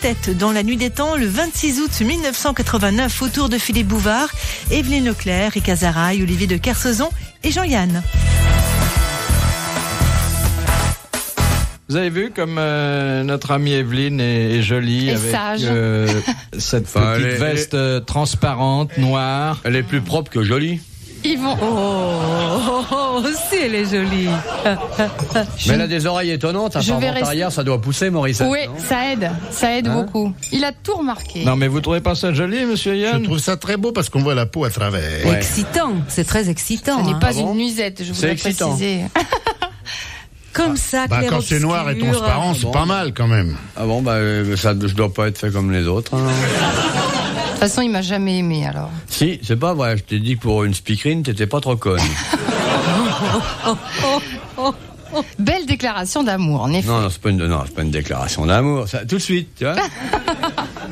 têtes dans la nuit des temps le 26 août 1989 autour de Philippe Bouvard, Evelyne Leclerc, Rika Zaraï, Olivier de Kersauzon et Jean-Yann. Vous avez vu comme notre amie Evelyne est jolie et avec sage. cette petite veste transparente, noire. Elle est plus propre que jolie. Ils vont... Si elle est jolie. Mais elle a des oreilles étonnantes. Je vais rester- Arrière, ça doit pousser, Maurice. Oui, ça aide Hein beaucoup. Il a tout remarqué. Non mais vous trouvez pas ça joli, monsieur Je Yann? trouve ça très beau parce qu'on voit la peau à travers. Ouais. Excitant, c'est très excitant. Ce n'est pas Ah bon une nuisette, je C'est voudrais excitant. préciser. Comme ça, Bah, quand c'est noir et transparent, c'est pas mal quand même. Ah bon, ça, je dois pas être fait comme les autres. Hein. De toute façon, il m'a jamais aimé, alors. Si, c'est pas vrai. Je t'ai dit que pour une speakerine, t'étais pas trop conne. Belle déclaration d'amour, en effet. Non, c'est pas une déclaration d'amour. Ça, tout de suite, tu vois.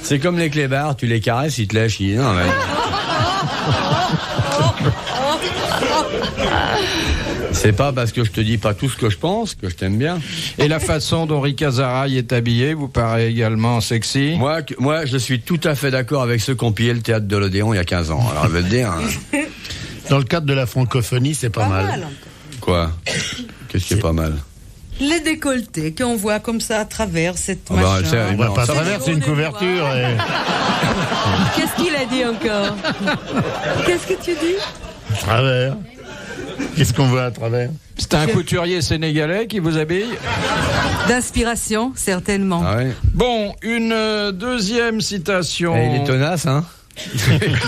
C'est comme les clébards, tu les caresses, ils te lèchent. Non, mais... C'est pas parce que je te dis pas tout ce que je pense que je t'aime bien. Et la façon dont Rika Zaraï est habillée vous paraît également sexy? Moi, je suis tout à fait d'accord avec ceux qui ont pillé le théâtre de l'Odéon il y a 15 ans. Alors, je vais te dire... hein. Dans le cadre de la francophonie, c'est pas mal. Quoi? Qu'est-ce qui est pas mal? Les décolletés qu'on voit comme ça à travers cette Ah bah, machin. c'est- On va Non, pas ça- traverser une couverture. Et... Qu'est-ce qu'il a dit encore? Qu'est-ce que tu dis? Travers. Qu'est-ce qu'on voit à travers? C'est un couturier sénégalais qui vous habille? D'inspiration, certainement. Ah ouais. Bon, une deuxième citation Eh, il est tenace, hein?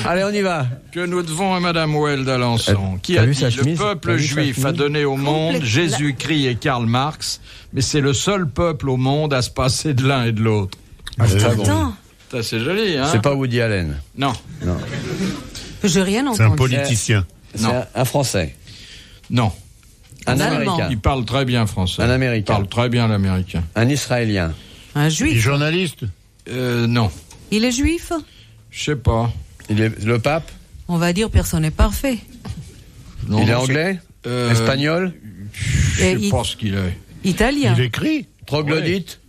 Allez, on y va. que nous devons à Madame Well d'Alençon, qui T'as a vu dit sa « chemise Le peuple T'as vu sa juif chemise a donné au monde Jésus-Christ et Karl Marx, mais c'est le seul peuple au monde à se passer de l'un et de l'autre. » Attends, Ça, c'est joli, hein? C'est pas Woody Allen. Non, j'ai rien C'est un entendu. politicien. C'est Non. un Français. non. Un Allemand. Américain. Il parle très bien français. Un Il Américain. parle très bien l'américain. Un Israélien. Un Il est juif. journaliste. Non, Il est juif? je sais pas. Il est le pape. On va dire personne n'est parfait. Non, Il est non, anglais. c'est- Espagnol. Je sais pas ce qu'il est. Italien. Il écrit. Troglodyte.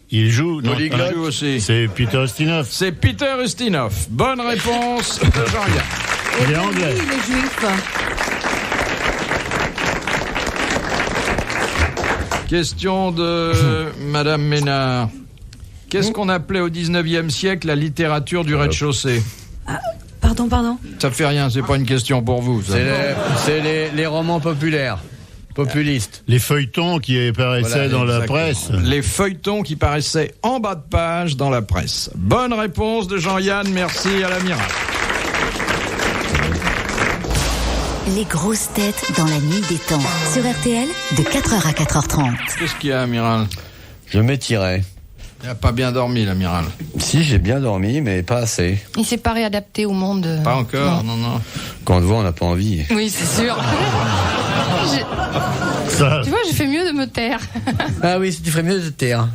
Il joue. Non, Polyglotte. Il joue aussi. c'est Peter Ustinov. C'est Peter Ustinov. Bonne réponse de Jean-Yann. Il est anglais. Il est juif. Question de Madame Ménard. Qu'est-ce qu'on appelait au 19e siècle la littérature du rez-de-chaussée? Pardon. Ça fait rien, c'est pas une question pour vous. ça. C'est les romans populaires. Populistes. Les feuilletons qui apparaissaient Voilà, dans la exactement. presse. Les feuilletons qui paraissaient en bas de page dans la presse. Bonne réponse de Jean-Yann, merci à l'amiral. Les grosses têtes dans la nuit des temps. Sur RTL, de 4h à 4h30. Qu'est-ce qu'il y a, amiral? Je m'étirais. Il n'a pas bien dormi, l'amiral. Si, j'ai bien dormi, mais pas assez. Il s'est pas réadapté au monde. Pas encore, non. Quand on te voit, on n'a pas envie. Oui, c'est sûr. Ça, Tu vois, j'ai fait mieux de me taire. Ah oui, tu ferais mieux de te taire.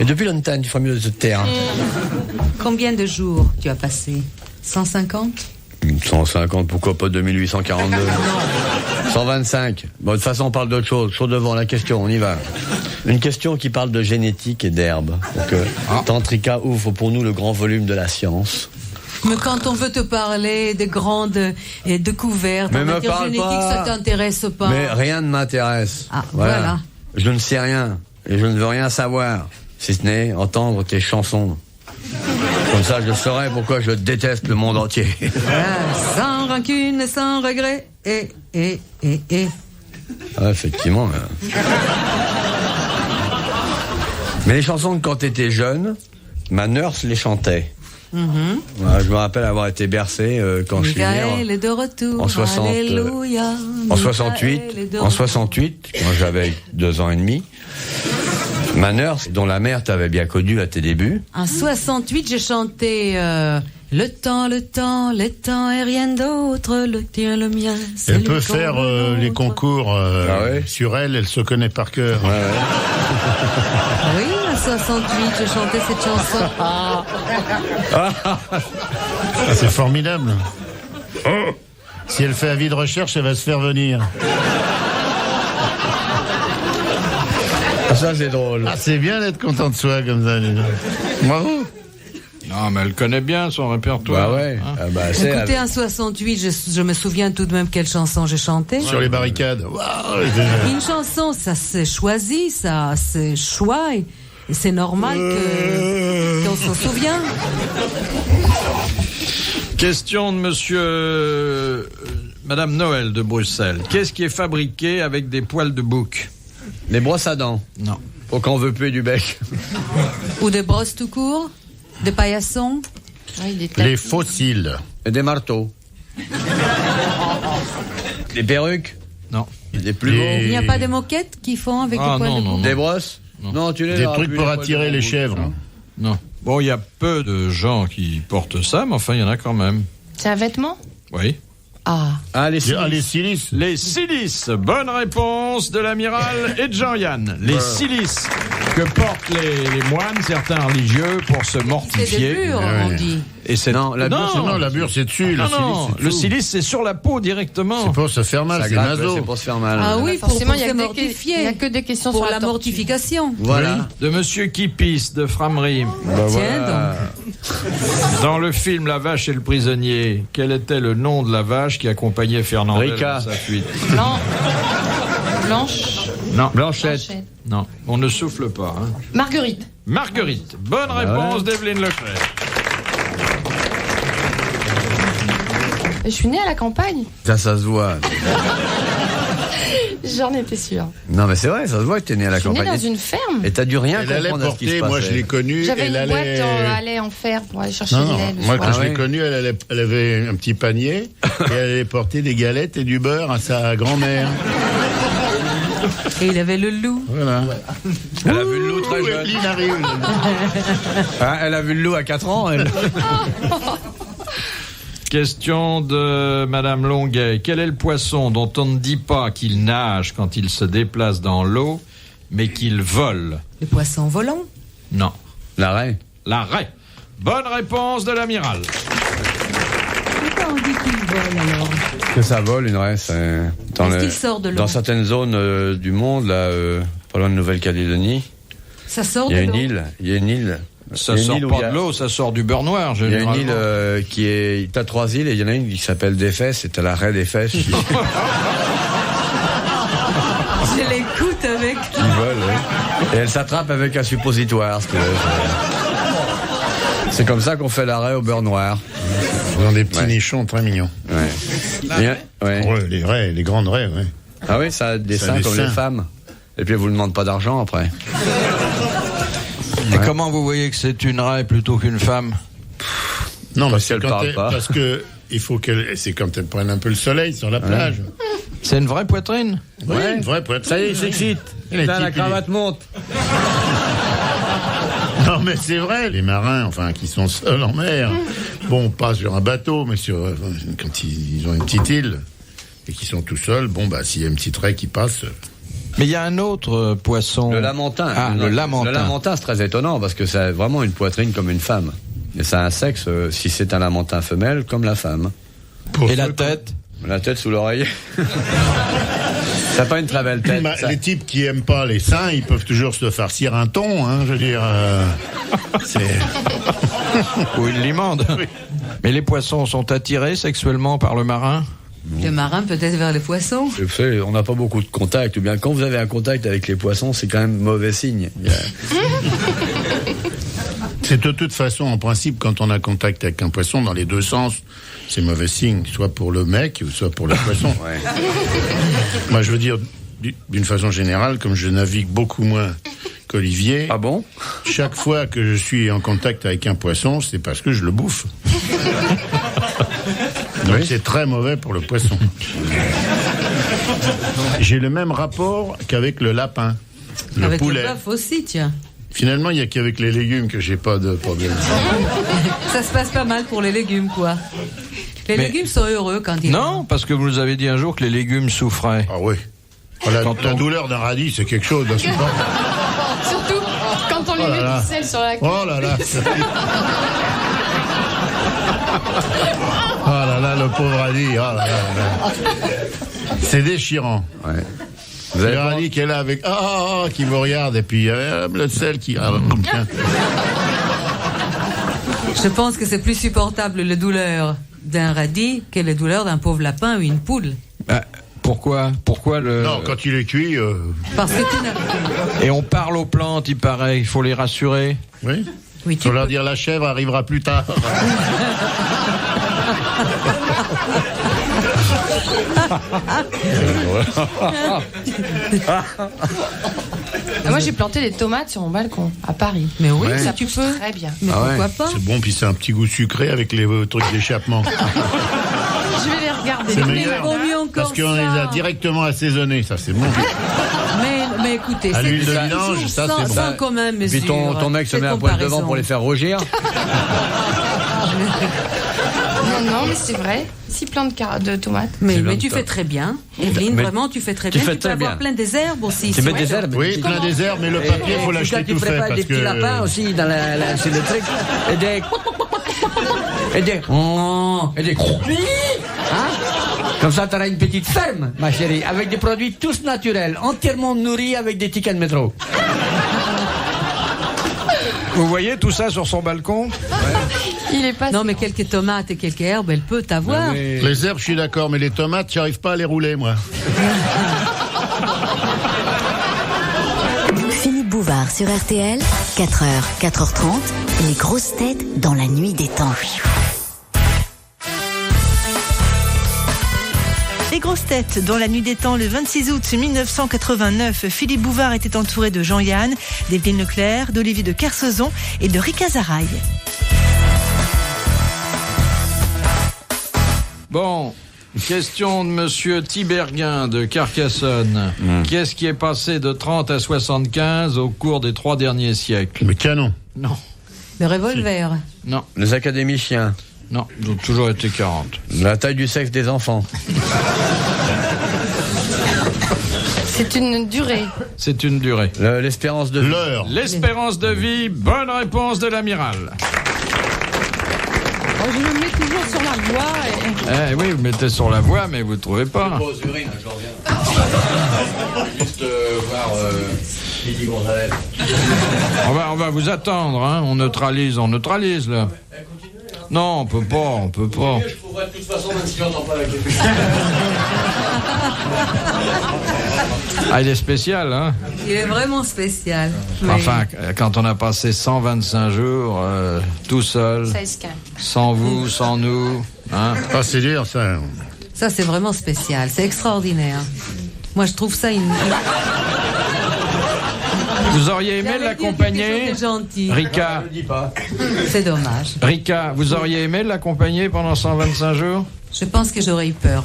Et depuis longtemps, tu ferais mieux de te taire. Combien de jours tu as passé? 150? 150, pourquoi pas 2842? 125. Bon, de toute façon, on parle d'autre chose. Chaud devant la question, on y va. Une question qui parle de génétique et d'herbe. Pour que Tantrika ouvre pour nous le grand volume de la science. Mais quand on veut te parler des grandes découvertes Mais en me matière parle génétique, pas. ça t'intéresse pas? Mais rien ne m'intéresse. Ah, voilà. Je ne sais rien. Et je ne veux rien savoir. Si ce n'est entendre tes chansons. Comme ça, je saurai pourquoi je déteste le monde entier. Voilà, sans rancune, sans regret. Ah, effectivement. Mais les chansons de quand t'étais jeune, ma nurse les chantait. Voilà, je me rappelle avoir été bercé quand je suis né. Michael est de retour. en 60, Alléluia. En 68, quand j'avais 2 ans et demi, ma nurse, dont la mère t'avait bien connu à tes débuts. En 68, j'ai chanté le temps et rien d'autre, le tien, le mien. c'est elle lui peut qu'on faire rencontre. les concours Ah ouais sur elle se connaît par cœur. Ouais, ouais. Oui, en 68, j'ai chanté cette chanson. Ah, c'est formidable. Si elle fait avis de recherche, elle va se faire venir. ça, c'est drôle. Ah, c'est bien d'être content de soi comme ça, déjà. Bravo. Non, mais elle connaît bien son répertoire. Bah ouais. Hein. Ah bah, c'est Écoutez, en 68, je me souviens tout de même quelle chanson j'ai chanté. Sur les barricades. Waouh, Une chanson, ça s'est choisi, ça c'est choix, et c'est normal qu'on s'en souvient. Question de Madame Noël de Bruxelles. Qu'est-ce qui est fabriqué avec des poils de bouc? les brosses à dents. Non. Faut qu'on veut plus du bec. Ou des brosses tout court, des paillassons. les fossiles. Et des marteaux. Des perruques. Non. Des plumeaux. Il n'y a pas de moquettes qui font avec des poils de bouc. Des brosses. Non. Tu les Des auras trucs plus, pour les poils attirer de les bouc, chèvres. non. Non. Bon, il y a peu de gens qui portent ça, mais enfin, il y en a quand même. C'est un vêtement? Oui. Ah, les Les silices. Les silices. Bonne réponse de l'amiral et de Jean-Yann. Les silices que portent les moines, certains religieux, pour se C'est mortifier. des bures, on dit. Et c'est Non, la bure, Non, la bure, c'est dessus. Non, non, le silice, silice, c'est sur la peau directement. c'est pour se faire mal, ça c'est gratte, naso. c'est pour se faire mal. Ah oui, Forcément, il pour y se a il y mortifier. a que des questions Pour sur la tortue. mortification. Voilà. De Monsieur Kipis de Framery. Tiens Dans le film La vache et le prisonnier, quel était le nom de la vache qui accompagnait Fernandel Rika. dans sa fuite? Blanche. Non. Blanchette. Non, on ne souffle pas. Hein. Marguerite. Marguerite. Bonne réponse d'Evelyne Leclerc. Je suis née à la campagne. Ça se voit. J'en étais sûre. Non, mais c'est vrai, ça se voit que t'es né à la Je suis née campagne. dans une ferme. Et t'as dû rien Elle allait comprendre à ce qui se porter, passait. moi je l'ai connue. J'avais elle une boîte allait... à lait en fer pour aller chercher Non, du non. lait le Moi, soir. quand je l'ai oui. connue, elle avait un petit panier et elle allait porter des galettes et du beurre à sa grand-mère. Et il avait le loup. Voilà. Elle a vu le loup très jeune. Evelyne arrive. Hein, elle a vu le loup à 4 ans, elle. Question de Madame Longuet. Quel est le poisson dont on ne dit pas qu'il nage quand il se déplace dans l'eau, mais qu'il vole? Les poissons volants. Non. L'arrêt. La raie. Bonne réponse de l'amiral. Pourquoi on dit qu'il vole alors? Que ça vole, une raie. C'est... Est-ce qu'il sort de l'eau? Dans certaines zones du monde, là, pas loin de Nouvelle-Calédonie, Ça sort il y de a l'eau. une île. Il y a une île. Ça Il y a une sort île où pas il y a- de l'eau, ça sort du beurre noir, Il y a généralement. une île qui est... T'as 3 îles et il y en a une qui s'appelle des fesses, et t'as la raie des fesses qui vole. Je l'écoute avec. Et elle s'attrape avec un suppositoire. C'est comme ça qu'on fait l'arrêt au beurre noir. Dans des petits Ouais. nichons très mignons. Ouais. Ouais. Ouais, les raies, les grandes raies, ouais. Ah oui, ça a des Ça a seins des comme seins. les femmes. Et puis elle vous demande pas d'argent après. Et comment vous voyez que c'est une raie plutôt qu'une femme? Non, mais Parce c'est qu'elle quand parle pas. parce que il faut c'est quand elles prennent un peu le soleil sur la plage. C'est une vraie poitrine? Oui, une vraie poitrine. Ça y est, il s'excite. Et Putain, la type, il est- cravate monte. Non, mais c'est vrai, les marins, enfin, qui sont seuls en mer, bon, pas sur un bateau, mais quand ils ont une petite île et qu'ils sont tout seuls, bon, bah, s'il y a une petite raie qui passe. Mais il y a un autre poisson. Le lamentin. Ah, le lamentin. Le lamentin, c'est très étonnant parce que ça a vraiment une poitrine comme une femme. Et ça a un sexe, si c'est un lamentin femelle, comme la femme. Et la tête? La tête sous l'oreiller. Ça n'a pas une très belle tête. Bah, ça. les types qui aiment pas les seins, ils peuvent toujours se farcir un thon, hein, je veux dire. C'est. Ou une limande. Mais les poissons sont attirés sexuellement par le marin? Le marin peut-être vers les poissons. Vous savez, on n'a pas beaucoup de contact. Ou bien quand vous avez un contact avec les poissons, c'est quand même mauvais signe. C'est de toute façon, en principe, quand on a contact avec un poisson, dans les deux sens, c'est mauvais signe, soit pour le mec, ou soit pour le poisson. Ouais. Moi, je veux dire, d'une façon générale, comme je navigue beaucoup moins qu'Olivier, Ah bon? chaque fois que je suis en contact avec un poisson, c'est parce que je le bouffe. Donc Oui. c'est très mauvais pour le poisson. J'ai le même rapport qu'avec le lapin, le Avec poulet. le bœuf aussi, tiens. Finalement, il n'y a qu'avec les légumes que j'ai pas de problème. Ça se passe pas mal pour les légumes, quoi. Les Mais- légumes sont heureux quand ils... Non, parce que vous nous avez dit un jour que les légumes souffraient. Ah oui. La Quand on- douleur d'un radis, c'est quelque chose d'insupportable. Surtout quand on lui Oh là met là. du sel sur la queue. Oh là là. Oh là là, le pauvre radis. Oh là là là. C'est déchirant. Ouais. Vous avez Le pas- radis qui est là avec qui vous regarde et puis le sel qui tiens. Je pense que c'est plus supportable la douleur d'un radis que la douleur d'un pauvre lapin ou une poule. Bah, pourquoi le... Non, quand il est cuit. Parce que tu n'as... Et on parle aux plantes, il paraît, il faut les rassurer. Oui. Oui, tu Faut leur peux- dire la chèvre arrivera plus tard. Moi, j'ai planté des tomates sur mon balcon à Paris. Mais oui, Ouais. ça Ça tu pousse peux. très bien. Mais Ah ouais. pourquoi pas? C'est bon, puis c'est un petit goût sucré avec les trucs d'échappement. Je vais les regarder. C'est Mais meilleur. vaut mieux encore Parce qu'on les ça. a directement assaisonnés, ça c'est bon. Mais écoutez, À l'huile de c'est vidange, toujours ça, c'est bon. sans quand même mesure. Puis ton mec se cette met un poil comparaison. devant pour les faire rougir. Non, mais c'est vrai. 6 plants de tomates. Mais tu fais très bien. Evelyne, Mais vraiment, tu fais très tu bien. fais Tu peux très avoir bien. plein des herbes aussi. Tu mets Ouais. des herbes. Oui, plein des herbes, mais le papier, il faut l'acheter tu tout fait. prépares Parce des petits que lapins aussi dans c'est le truc. Et des... Et des... Hein? Comme ça, tu auras une petite ferme, ma chérie, avec des produits tous naturels, entièrement nourris avec des tickets de métro. Vous voyez tout ça sur son balcon? Il est pas. Non, mais quelques tomates et quelques herbes, elle peut t'avoir. les herbes, je suis d'accord, mais les tomates, j'arrive pas à les rouler, moi. Philippe Bouvard sur RTL, 4h, 4h30, les grosses têtes dans la nuit des temps. Les grosses têtes dans la nuit des temps, le 26 août 1989, Philippe Bouvard était entouré de Jean-Yann, d'Evelyne Leclerc, d'Olivier de Kersauzon et de Rika Zaraï. Bon, question de monsieur Tiberguin de Carcassonne. Qu'est-ce qui est passé de 30 à 75 au cours des 3 derniers siècles? Mais canon. Non, Le revolver. non, Les académiciens, non, ils ont toujours été 40. la taille du sexe des enfants. C'est une durée. C'est une durée. L'espérance de vie. L'heure. L'espérance de vie, bonne réponse de l'amiral. Oh, je me mets toujours sur la voie. Eh oui, vous mettez sur la voie, mais vous ne trouvez pas. Juste voir Lydie Gonzalez. On va vous attendre, hein. On neutralise là. Non, on peut pas. Je trouverai de toute façon, même si j'entends pas la question. Ah, il est spécial, hein. Il est vraiment spécial. Mais- Enfin, quand on a passé 125 jours, tout seul, Ça escale. sans vous, sans nous, hein. Ah, c'est dur, ça. Ça, c'est vraiment spécial. C'est extraordinaire. Moi, je trouve ça une... Vous auriez aimé J'allais dire l'accompagner, quelque chose de gentil. Rika? C'est dommage. Rika, vous auriez aimé l'accompagner pendant 125 jours? Je pense que j'aurais eu peur.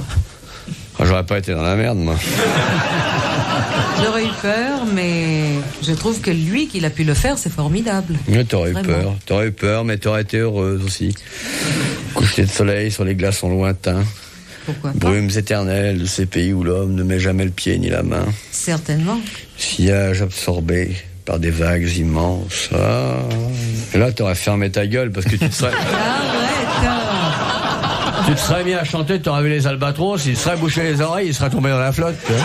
Ah, j'aurais pas été dans la merde, moi. J'aurais eu peur, mais je trouve que lui, qu'il a pu le faire, c'est formidable. Mais t'aurais eu Vraiment. peur. T'aurais eu peur, mais t'aurais été heureuse aussi. Coucher de soleil sur les glaçons lointains. Pourquoi pas? Brumes éternelles de ces pays où l'homme ne met jamais le pied ni la main. Certainement. Sillage absorbé par des vagues immenses. Ah. Et là, t'aurais fermé ta gueule parce que tu te serais, Arrête. tu te serais mis à chanter, t'aurais vu les albatros, il serait bouché les oreilles, il serait tombé dans la flotte. Tu vois.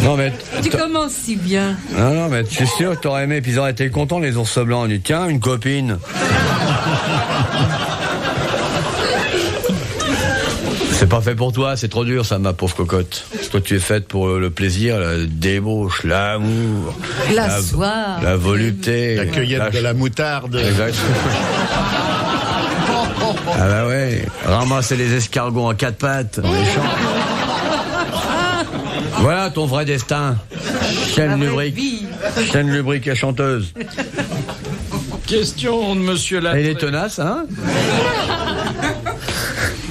Non, mais. Tu commences si bien. Non, mais je suis sûr que t'aurais aimé, puis ils auraient été contents, les ours blancs. On dit, tiens, une copine. C'est pas fait pour toi, c'est trop dur, ça, ma pauvre cocotte. Toi, tu es faite pour le plaisir, la débauche, l'amour, La soie. la volupté, La cueillette de la moutarde. Exact. Ah bah ouais, ramasser les escargots en 4 pattes dans les champs. Voilà ton vrai destin. Chaîne lubrique. Chaîne lubrique et chanteuse. Question de monsieur Et il Lattré est tenace, hein?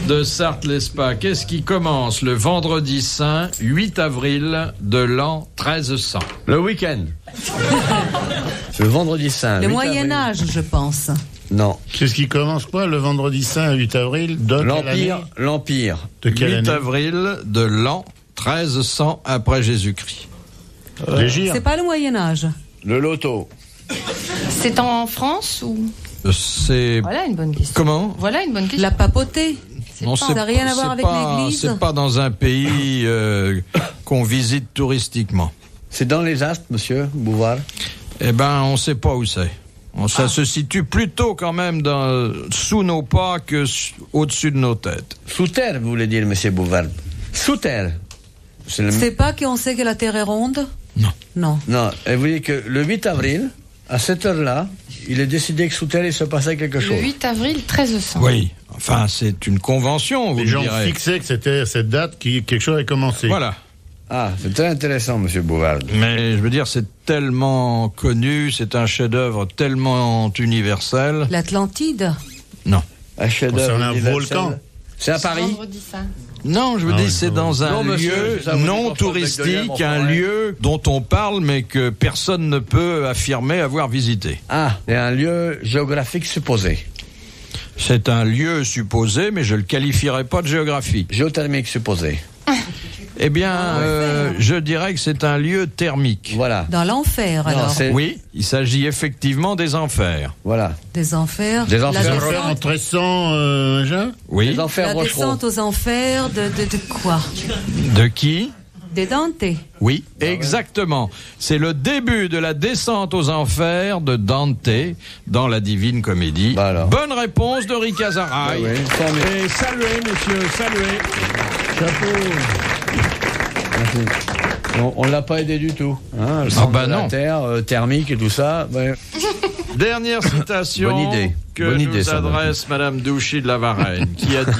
de Sarthe-l'Espa. Qu'est-ce qui commence le vendredi saint 8 avril de l'an 1300? Le week-end. Le vendredi saint. Le 8 Moyen-Âge, je pense. Non. C'est ce qui commence quoi, le vendredi saint, 8 avril de quelle L'Empire. année L'Empire. De quelle 8 année avril de l'an 1300 après Jésus-Christ. Légire. C'est pas le Moyen-Âge. Le loto. C'est en France ou. C'est... Voilà une bonne question. Comment? Voilà une bonne question. La papauté. Non, Ça n'a rien à voir avec l'église. C'est pas dans un pays qu'on visite touristiquement. C'est dans les astres, monsieur Bouvard? Eh ben, on sait pas où c'est. Ça se situe plutôt quand même sous nos pas que au-dessus de nos têtes. Sous terre, vous voulez dire, monsieur Bouvard? Sous terre. C'est pas qu'on sait que la Terre est ronde? Non. Non. Non, et vous voyez que le 8 avril, à cette heure-là, il est décidé que sous terre, il se passait quelque chose. Le 8 avril 1300. Oui, enfin, c'est une convention, vous Les me gens direz. fixaient que c'était cette date quelque chose avait commencé. Voilà. Ah, c'est très intéressant, monsieur Bouvard. Mais je veux dire, c'est tellement connu, c'est un chef-d'œuvre tellement universel. L'Atlantide? Non. Un chef-d'œuvre C'est un universel. volcan. C'est à Paris? Vendredi saint. Non, je vous dis, c'est dans un Non, monsieur, lieu ça vous dit non pas touristique, de un Lièvre, lieu dont on parle, mais que personne ne peut affirmer avoir visité. Ah, c'est un lieu géographique supposé. C'est un lieu supposé, mais je le qualifierais pas de géographie. Géothermique supposé. Eh bien, je dirais que c'est un lieu thermique. Voilà. Dans l'enfer, alors. Oui, il s'agit effectivement des enfers. Voilà. Des enfers. Des enfers. La En descente, 1300, Oui. Les enfers la Rochereau. descente aux enfers de quoi? De qui? Des Dante. Oui, exactement. C'est le début de la descente aux enfers de Dante dans la Divine Comédie. Bah alors. Bonne réponse de Rick Azaray. Bah oui, formidable. Et saluez, monsieur, saluez. Chapeau. Merci. On l'a pas aidé du tout. Hein, le centre bah de la non. Terre, thermique et tout ça. Ouais. Dernière citation Bonne idée. que Bonne nous idée, ça, adresse Madame Douchy de la Varenne, qui a dit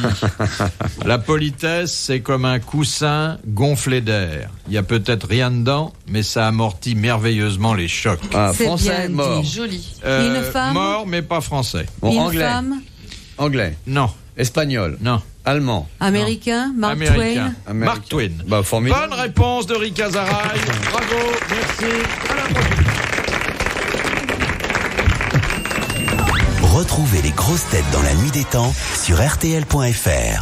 « La politesse, c'est comme un coussin gonflé d'air. Il y a peut-être rien dedans, mais ça amortit merveilleusement les chocs. Ah, C'est français, bien mort. dit. Joli. Une femme? Mort, mais pas français. Bon, Une anglais. femme? Anglais. Non, Espagnol. non. Allemand. Américain? Mark Américain. Twain? Mark Twain. Bah, formidable. Bonne réponse de Rick Azaray. Bravo, merci. À la prochaine. Retrouvez les grosses têtes dans la nuit des temps sur RTL.fr.